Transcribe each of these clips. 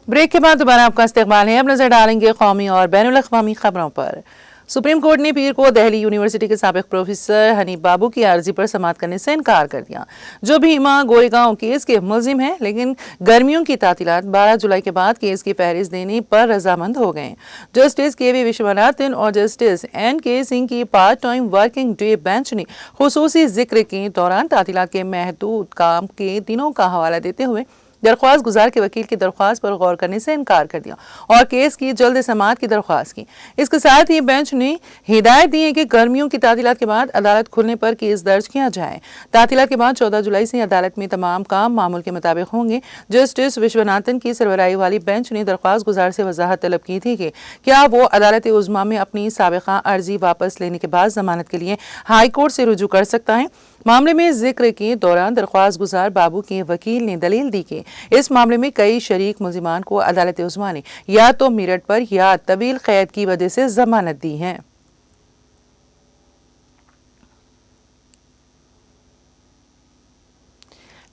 Break के बाद दोबारा आपका इस्तकबाल है। अब नजर डालेंगे कौमी और बैनुल अक़वामी खबरों पर। सुप्रीम कोर्ट ने पीर को दिल्ली यूनिवर्सिटी के साबिक प्रोफेसर हनीफ बाबू की अर्जी पर समाअत करने से इनकार कर दिया, जो भीमा गोरेगांव केस के मुलजिम हैं, लेकिन गर्मियों की तातीलात 12 जुलाई के बाद केस की फहरिस्त देने पर रजामंद हो गए। Justice KV. विश्वनाथन और जस्टिस N.K. सिंह की part time working day bench ने खुसूसी जिक्र के दौरान तातीलात के महदूद काम के दिनों का हवाला देते हुए दरख्वास्त गुजार के वकील की दरख्वास्त पर गौर करने से इनकार कर दिया और केस की जल्द समाअत की दरख्वास्त की। इसके साथ ही बेंच ने हिदायत दी है कि गर्मियों की तातीलात के बाद अदालत खुलने पर केस दर्ज किया जाए। तातीलात के बाद 14 जुलाई से अदालत में तमाम काम मामूल के मुताबिक होंगे। जस्टिस विश्वनाथन की सरबराही वाली बेंच ने दरख्वास्त गुजार से वजाहत तलब की थी कि क्या वो अदालत उज़्मा में अपनी साबिक़ा अर्जी वापस लेने के बाद जमानत के लिए हाई कोर्ट से रुजू कर सकता है। मामले में जिक्र के दौरान दरख्वास्त गुजार बाबू के वकील ने दलील दी कि इस मामले में कई शरीक मुल्जिमान को अदालत उज़्मा ने या तो मेरठ पर या तवील कैद की वजह से जमानत दी है।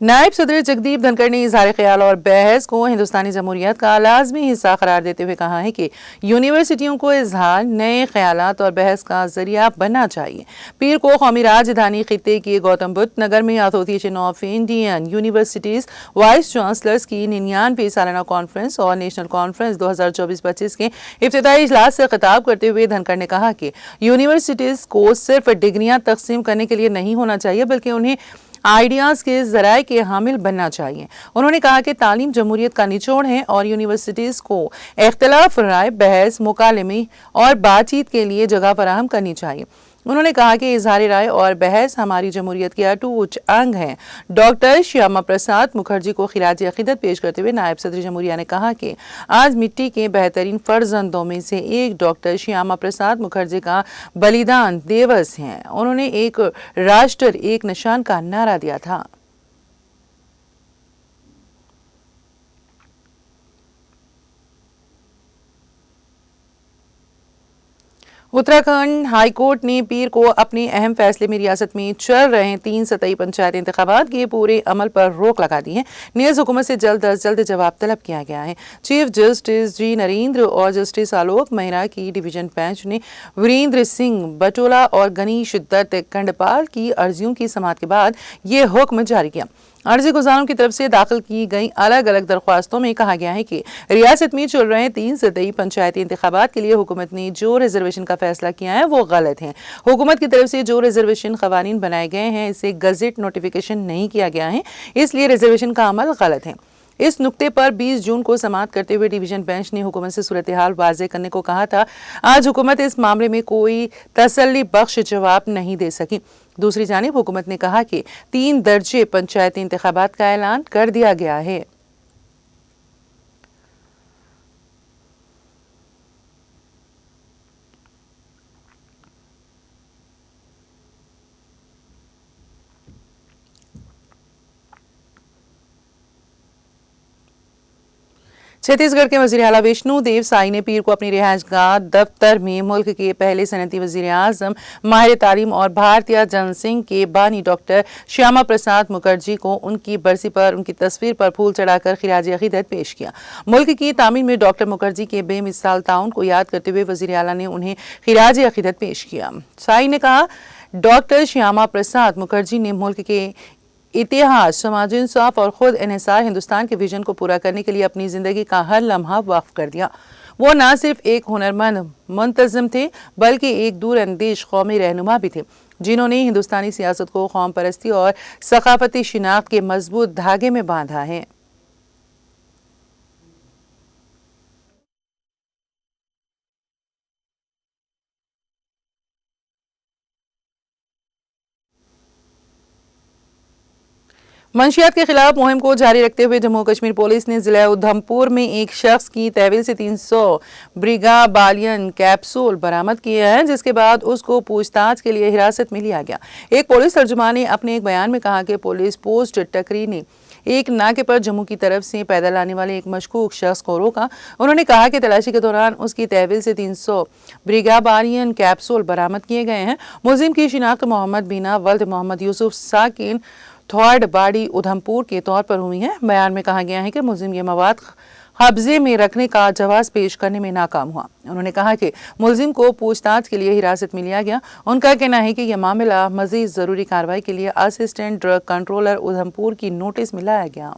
नायब सदर जगदीप धनखड़ ने इज़हार ख्याल और बहस को हिंदुस्तानी जमहूरियत का लाजमी हिस्सा करार देते हुए कहा है कि यूनिवर्सिटियों को इज़हार नए ख्यालात और बहस का जरिया बनना चाहिए। पीर को कौमी राजधानी खित्ते के गौतम बुद्ध नगर में Association of Indian Universities vice chancellors की 99वीं सालाना कॉन्फ्रेंस और नेशनल कॉन्फ्रेंस 2024-25 के इफ्तिताई इजलास से खिताब करते हुए धनखड़ ने कहा कि यूनिवर्सिटीज को सिर्फ डिग्रियां तकसीम करने के लिए नहीं होना चाहिए, बल्कि उन्हें आइडियाज़ के ज़राए के हामिल बनना चाहिए। उन्होंने कहा कि तालीम जमहूरियत का निचोड़ है और यूनिवर्सिटीज़ को इख्तिलाफ राय, बहस, मुकालमे और बातचीत के लिए जगह फराहम करनी चाहिए। उन्होंने कहा कि इज़हार राय और बहस हमारी जमहूरियत के अटूट अंग हैं। डॉक्टर श्यामा प्रसाद मुखर्जी को खिराज अकीदत पेश करते हुए नायब सदर जमहूरिया ने कहा कि आज मिट्टी के बेहतरीन फर्जंदों में से एक डॉक्टर श्यामा प्रसाद मुखर्जी का बलिदान दिवस है। उन्होंने एक राष्ट्र एक निशान का नारा दिया था। उत्तराखंड हाई कोर्ट ने पीर को अपने अहम फैसले में रियासत में चल रहे 3 सतही पंचायत इंतखाबात के पूरे अमल पर रोक लगा दी है। नीज हुकूमत से जल्द अज जल्द जवाब तलब किया गया है। चीफ जस्टिस जी नरेंद्र और जस्टिस आलोक मेहरा की डिवीजन बेंच ने वीरेंद्र सिंह बटोला और गणेश दत्त खंडपाल की अर्जियों की समाअत के बाद ये हुक्म जारी किया। अर्जी गुजारों की तरफ से दाखिल की गई अलग अलग दरख्वास्तों में कहा गया है कि रियासत में चल रहे 3 सतही पंचायती इंतखाबात के लिए हुकूमत ने जो रिजर्वेशन का फैसला किया है वो गलत है। हुकूमत की तरफ से जो रिजर्वेशन कवानीन बनाए गए हैं इसे गजट नोटिफिकेशन नहीं किया गया है, इसलिए रिजर्वेशन का अमल गलत है। इस नुक्ते पर 20 जून को समाअत करते हुए डिवीजन बेंच ने हुकूमत से सूरत हाल वाज़े करने को कहा था। आज हुकूमत इस मामले में कोई तसल्ली बख्श जवाब नहीं दे सकी। दूसरी जानिब हुकूमत ने कहा कि 3 दर्जे पंचायती इंतखाबात का ऐलान कर दिया गया है। छत्तीसगढ़ के वज़ीर आला विष्णु देव साई ने पीर को अपनी रिहाइशगाह दफ्तर में मुल्क के पहले सनती वज़ीर आज़म, माहिर तालीम और भारतीय जनसंघ के बानी डॉक्टर श्यामा प्रसाद मुखर्जी को उनकी बरसी पर उनकी तस्वीर पर फूल चढ़ाकर खिराज अकीदत पेश किया। मुल्क की तामीर में डॉक्टर मुखर्जी के बेमिसाल ताउन को याद करते हुए वज़ीर आला ने उन्हें खिराज अकीदत पेश किया। साई ने कहा, डॉक्टर श्यामा प्रसाद मुखर्जी ने मुल्क के इतिहास, समाजी इंसाफ और खुद इन्हिसार हिंदुस्तान के विजन को पूरा करने के लिए अपनी जिंदगी का हर लम्हा वक्फ कर दिया। वो न सिर्फ एक हुनरमंद मुंतज़िम थे, बल्कि एक दूरअंदेश कौमी रहनुमा भी थे, जिन्होंने हिंदुस्तानी सियासत को कौम परस्ती और सकाफती शिनाख्त के मजबूत धागे में बांधा है। मंशियात के खिलाफ मुहिम को जारी रखते हुए जम्मू कश्मीर पुलिस ने जिला उधमपुर में एक शख्स की तहवील से 300 ब्रिगाबालियन कैप्सूल बरामद किए हैं, जिसके बाद उसको पूछताछ के लिए हिरासत में लिया गया। एक पुलिस तर्जुमान ने अपने एक बयान में कहा कि पुलिस पोस्ट टकरी ने एक नाके पर जम्मू की तरफ से पैदल आने वाले एक मशकूक शख्स को रोका। उन्होंने कहा कि तलाशी के दौरान उसकी तहवील से 300 ब्रिगाबालियन कैप्सूल बरामद किए गए हैं। मुलजिम की शिनाख्त मोहम्मद बीना वल्द मोहम्मद यूसुफ साकिन थर्ड बाड़ी उधमपुर के तौर पर हुई है। बयान में कहा गया है कि मुलजिम ये मवाद कब्जे में रखने का जवाब पेश करने में नाकाम हुआ। उन्होंने कहा कि मुलजिम को पूछताछ के लिए हिरासत में लिया गया। उनका कहना है कि यह मामला मजीद जरूरी कार्रवाई के लिए असिस्टेंट ड्रग कंट्रोलर उधमपुर की नोटिस में लाया गया।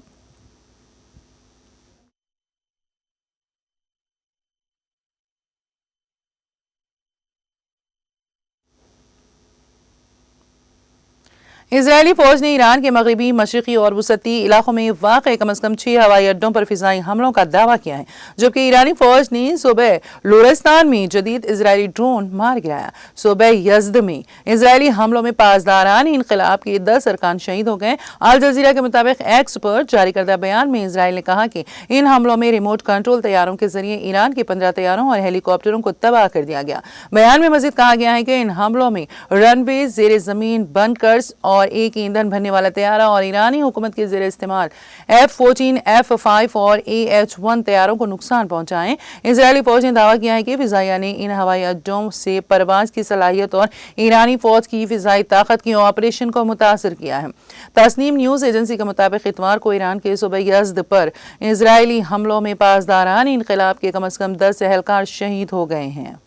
इजरायली फौज ने ईरान के मगरबी, मशरकी और वसती इलाकों में वाक़ कम अज़ कम 6 हवाई अड्डों पर फ़िज़ाई हमलों का दावा किया है, जबकि ईरानी फौज ने सुबह लुरिस्तान में जदीद इजरायली ड्रोन मार गिराया। सुबह यज़द में इजरायली हमलों में पासदारान इनक़िलाब के 10 अरकान शहीद हो गए। अल जज़ीरा के मुताबिक एक्स पर जारी करदा बयान में इजराइल ने कहा कि इन हमलों में रिमोट कंट्रोल तैयारों के जरिए ईरान के 15 तैयारों और हेलीकॉप्टरों को तबाह कर दिया गया। बयान में मजीद कहा गया है कि इन हमलों में रनवे, ज़ेर ज़मीन बंकर्स और एक ईंधन भरने वाला तैयारा और ईरानी हुकूमत के ज़रिए इस्तेमाल F-14, F-5 और AH-1 तैयारों को नुकसान पहुंचा है। इजरायली फौज ने दावा किया है कि फिजाइया ने इन हवाई अड्डों से परवाज की सलाहियत और ईरानी फौज की फिजाई ताकत की ऑपरेशन को मुतासर किया है। तस्नीम न्यूज़ एजेंसी के मुताबिक इतवार को ईरान के सुबह यज़द पर इजरायली हमलों में पासदारान इनक़िलाब के कम अज़ कम 10 एहलकार शहीद हो गए हैं।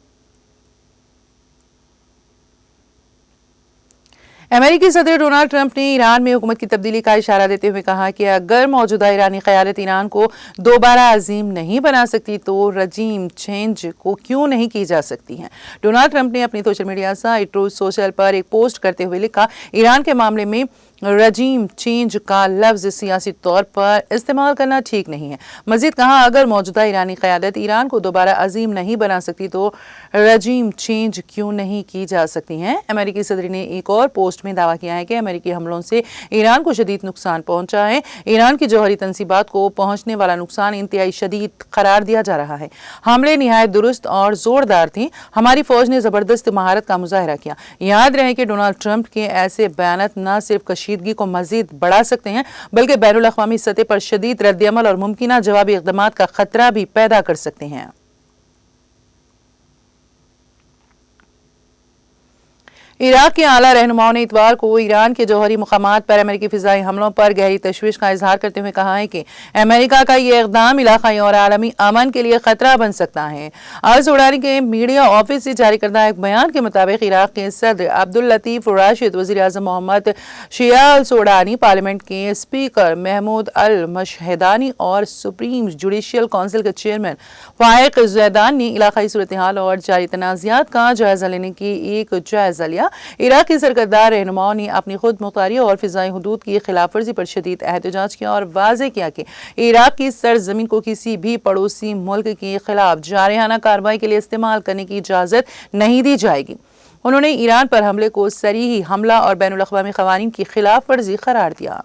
अमेरिकी सदर डोनाल्ड ट्रंप ने ईरान में हुकूमत की तब्दीली का इशारा देते हुए कहा कि अगर मौजूदा ईरानी क़यादत ईरान को दोबारा अजीम नहीं बना सकती तो रजीम चेंज को क्यों नहीं की जा सकती है। डोनाल्ड ट्रंप ने अपनी social media site truth social पर एक पोस्ट करते हुए लिखा, ईरान के मामले में रजीम चेंज का लफ्ज़ सियासी तौर पर इस्तेमाल करना ठीक नहीं है। मजीद कहा, अगर मौजूदा ईरानी क़यादत ईरान को दोबारा अजीम नहीं बना सकती तो रजीम चेंज क्यों नहीं की जा सकती हैं। अमेरिकी सदर ने एक और पोस्ट में दावा किया है कि अमेरिकी हमलों से ईरान को शदीद नुकसान पहुंचा है। ईरान की जौहरी तंसीबात को पहुंचने वाला नुकसान इंतहाई शदीद करार दिया जा रहा है। हमले निहायत दुरुस्त और ज़ोरदार थे। हमारी फौज ने ज़बरदस्त महारत का मुजाहरा किया। याद रहे कि डोनाल्ड ट्रंप के ऐसे बयान न सिर्फ कशीदगी को मजीद बढ़ा सकते हैं बल्कि बैनुल अक़वामी सतह पर शदीद रद्द-ए-अमल और मुमकिन जवाबी इक़दामात का खतरा भी पैदा कर सकते हैं। इराक के आला रहनुमाओं ने इतवार को ईरान के जौहरी मुकामात पर अमेरिकी फिजाई हमलों पर गहरी तशवीश का इजहार करते हुए कहा है कि अमेरिका का ये इक़दाम इलाक़ाई और आलमी अमन के लिए खतरा बन सकता है। अल ज़ोडानी के मीडिया ऑफिस से जारी करदा एक बयान के मुताबिक इराक के सदर अब्दुल लतीफ़ राशिद, वज़ीर आज़म मोहम्मद शिया अल ज़ोडानी, पार्लियामेंट के स्पीकर महमूद अल मशहदानी और सुप्रीम जुडिशियल काउंसिल के चेयरमैन फ़ाइक़ ज़ैदान ने इलाक़ाई सूरत हाल और जारी तनाज़ात का जायजा लेने की एक जायजा लिया। इराक के सरकर्दार रहनुमाओं ने अपनी खुद मुख्तारी और फिजाई हुदूद की खिलाफ वर्जी पर शदीद एहतजाज किया और वाज़ेह किया कि इराक की सरजमीन को किसी भी पड़ोसी मुल्क के खिलाफ जारहाना कार्रवाई के लिए इस्तेमाल करने की इजाज़त नहीं दी जाएगी। उन्होंने ईरान पर हमले को सरीही हमला और बैनुल अक़वामी क़वानीन की खिलाफ वर्जी करार दिया।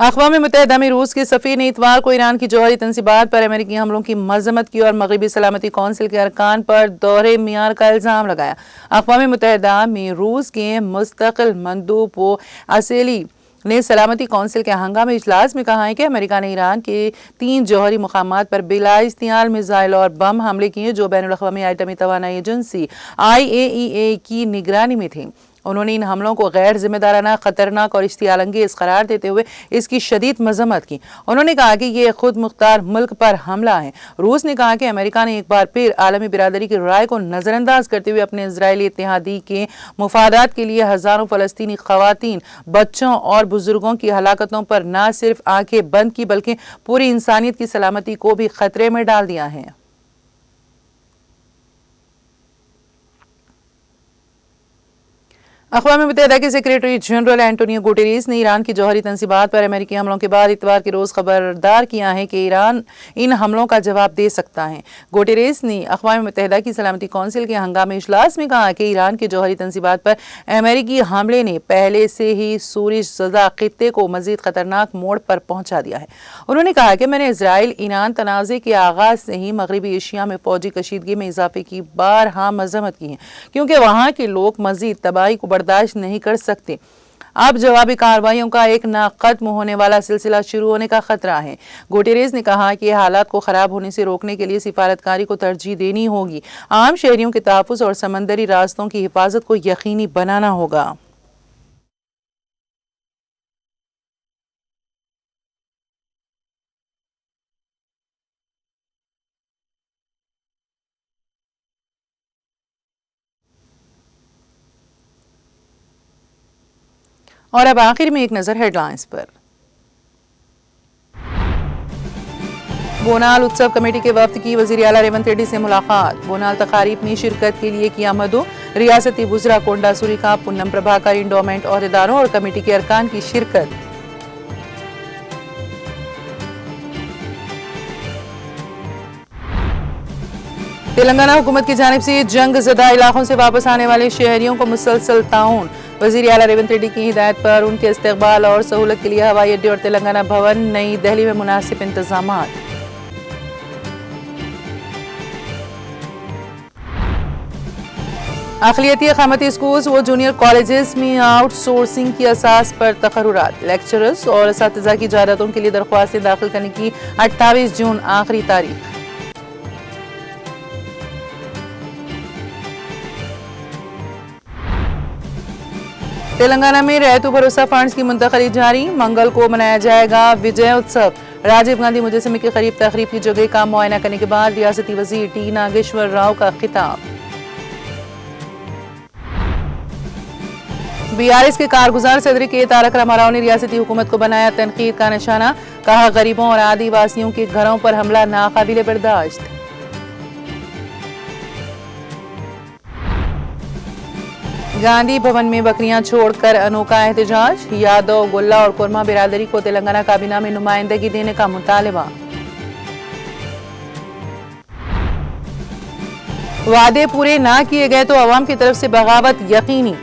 अक़वाम मुत्तहिदा में रूस के सफ़ीर ने इतवार को ईरान की जौहरी तंसीबात पर अमेरिकी हमलों की मज़म्मत की और मगरबी सलामती कौंसिल के अरकान पर दोहरे मियार का इल्ज़ाम लगाया। अक़वाम मुत्तहिदा में रूस के मुस्तक़िल मंदूब वो असेली ने सलामती कौंसिल के हंगामी इजलास में कहा है कि अमेरिका ने ईरान के 3 जौहरी मुकामात पर बिला इस्तेमाल मिसाइल और बम हमले किए जो बैनुल अक़वामी एटमी तवानाई एजेंसी IAEA की निगरानी में थे। उन्होंने इन हमलों को गैर जिम्मेदाराना, खतरनाक और इश्तियाल अंगेज करार देते हुए इसकी शदीद मजम्मत की। उन्होंने कहा कि यह खुद मुख्तार मुल्क पर हमला है। रूस ने कहा कि अमेरिका ने एक बार फिर आलमी बिरादरी की राय को नज़रअंदाज करते हुए अपने इजरायली इत्तेहादी के मुफादात के लिए हज़ारों फ़लस्तीनी ख़वातीन, बच्चों और बुजुर्गों की हलाकतों पर न सिर्फ आंखें बंद की बल्कि पूरी इंसानियत की सलामती को भी खतरे में डाल दिया है। अक़वाम मुत्तहिदा के सेक्रेटरी जनरल एंटोनियो गुटेरेस ने ईरान की जौहरी तंसीबात पर अमेरिकी हमलों के बाद इतवार के रोज़ खबरदार किया है कि ईरान इन हमलों का जवाब दे सकता है। गुटेरेस ने अक़वाम मुत्तहिदा की सलामती कौंसिल के हंगामी इजलास में कहा कि ईरान की जौहरी तंसीबात पर अमेरिकी हमले ने पहले से ही सूरिश ज़दा खित्ते को मज़ीद ख़तरनाक मोड़ पर पहुँचा दिया है। उन्होंने कहा कि मैंने इसराइल ईरान तनाज़े के आगाज़ से ही मगरबी एशिया में फ़ौजी कशीदगी में इजाफे की बारहा मज़म्मत की है, क्योंकि वहाँ के लोग मज़ीद तबाही को बर्दाश्त नहीं कर सकते। अब जवाबी कार्रवाइयों का एक ना खत्म होने वाला सिलसिला शुरू होने का खतरा है। गुटेरेस ने कहा कि हालात को खराब होने से रोकने के लिए सिफारतकारी को तरजीह देनी होगी, आम शहरियों के तहफ़्फ़ुज़ और समंदरी रास्तों की हिफाजत को यकीनी बनाना होगा। और अब आखिर में एक नजर हेडलाइंस पर। बोनाल उत्सव कमेटी के वफ्द की वजीर आला रेवंत रेड्डी से मुलाकात। बोनाल तकारीब में शिरकत के लिए किया मदो। रियासती वुज़रा कोंडा सुरीखा, पुन्नम प्रभाकर, इंडोमेंट अहदेदारों और कमेटी के अरकान की शिरकत। तेलंगाना हुकूमत की जानिब से जंग ज़दा इलाकों से वापस आने वाले शहरियों को मुसलसल ताउन। वज़ीर आला रेवंत रेड्डी की हिदायत पर उनके इस्तकबाल और सहूलत के लिए हवाई अड्डे और तेलंगाना भवन नई दिल्ली में मुनासिब इंतजामात। अक़लियती अक़ामती स्कूल्स व जूनियर कॉलेजेस में आउटसोर्सिंग की असास पर तक़र्रुरात। लेक्चरर्स और असातिज़ा की इजाज़तों के लिए दरख्वास्तें दाखिल करने की 28 जून आखिरी तारीख। तेलंगाना में रैयतु भरोसा फंड्स की मुंतकली जारी। मंगल को मनाया जाएगा विजय उत्सव। राजीव गांधी मुजस्समे के करीब तकरीब की जगह का मुआयना करने के बाद रियासती वजीर टी नागेश्वर राव का खिताब। बीआरएस के कारगुजार सदर के तारक रामाराव ने रियासती हुकूमत को बनाया तनकीद का निशाना। कहा, गरीबों और आदिवासियों के घरों पर हमला नाकाबिले बर्दाश्त। गांधी भवन में बकरियां छोड़कर अनोखा एहतजाज। यादव, गुल्ला और कुरमा बिरादरी को तेलंगाना काबीना में नुमाइंदगी देने का मुतालबा। वादे पूरे ना किए गए तो अवाम की तरफ से बगावत यकीनी।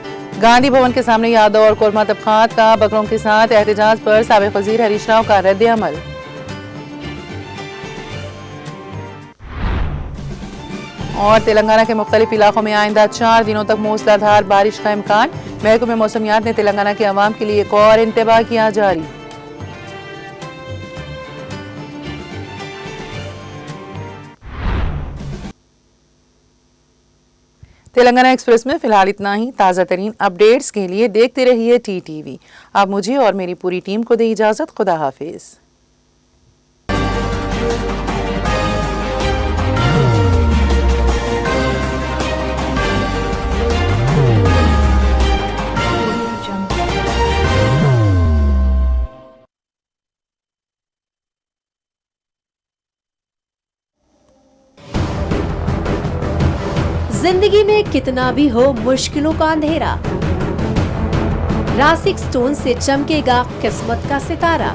गांधी भवन के सामने यादव और कुरमा तबकात का बकरों के साथ एहतजाज पर साबिक वजीर हरीश राव का रद्द अमल। और तेलंगाना के मुख्तलिफ इलाकों में आइंदा 4 दिनों तक मूसलाधार बारिश का इम्कान। महकमे मौसमियात ने तेलंगाना के अवाम के लिए एक और इंतबाह किया जारी। तेलंगाना एक्सप्रेस में फिलहाल इतना ही। ताज़ा तरीन अपडेट्स के लिए देखते रहिए TTV। अब मुझे और मेरी पूरी टीम को दे इजाजत। खुदा हाफिज। जिंदगी में कितना भी हो मुश्किलों का अंधेरा, रासिक स्टोन से चमकेगा किस्मत का सितारा।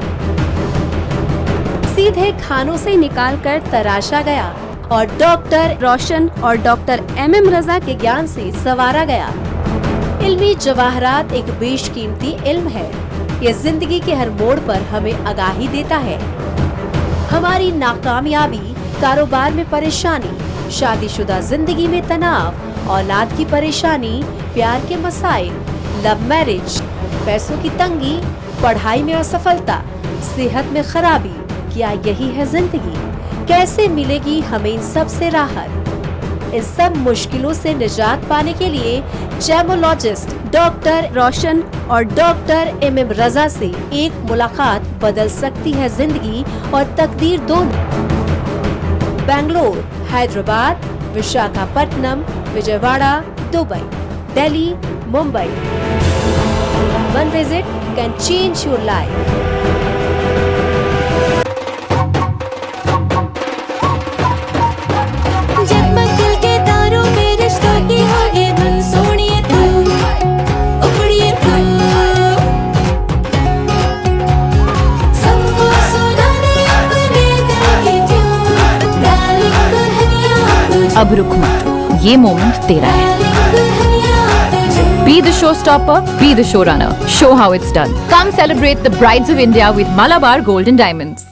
सीधे खानों से निकालकर तराशा गया और डॉक्टर रोशन और डॉक्टर MM रजा के ज्ञान से संवारा गया। इल्मी जवाहरात एक बेशकीमती इल्म है। ये जिंदगी के हर मोड़ पर हमें आगाही देता है। हमारी नाकामयाबी, कारोबार में परेशानी, शादीशुदा जिंदगी में तनाव, औलाद की परेशानी, प्यार के मसाइल, लव मैरिज, पैसों की तंगी, पढ़ाई में असफलता, सेहत में खराबी, क्या यही है जिंदगी? कैसे मिलेगी हमें इन सब से राहत? इस सब मुश्किलों से निजात पाने के लिए जेमोलॉजिस्ट डॉक्टर रोशन और डॉक्टर MM रजा से एक मुलाकात बदल सकती है जिंदगी और तकदीर दोनों। Bangalore, Hyderabad, Visakhapatnam, Vijayawada, Dubai, Delhi, Mumbai. One visit can change your life. जगमग दिल के तारों में रिश्तों की आगे धुन सोनिए तू, उखड़िए तू। सबको सुनाने अपने दिल की ट्यून, डार्लिंग दुल्हनिया तुझे। अब रुक मत, ये मोमेंट तेरा है। Be the showstopper, be the showrunner. Show how it's done. Come celebrate the Brides of India with Malabar Gold and Diamonds.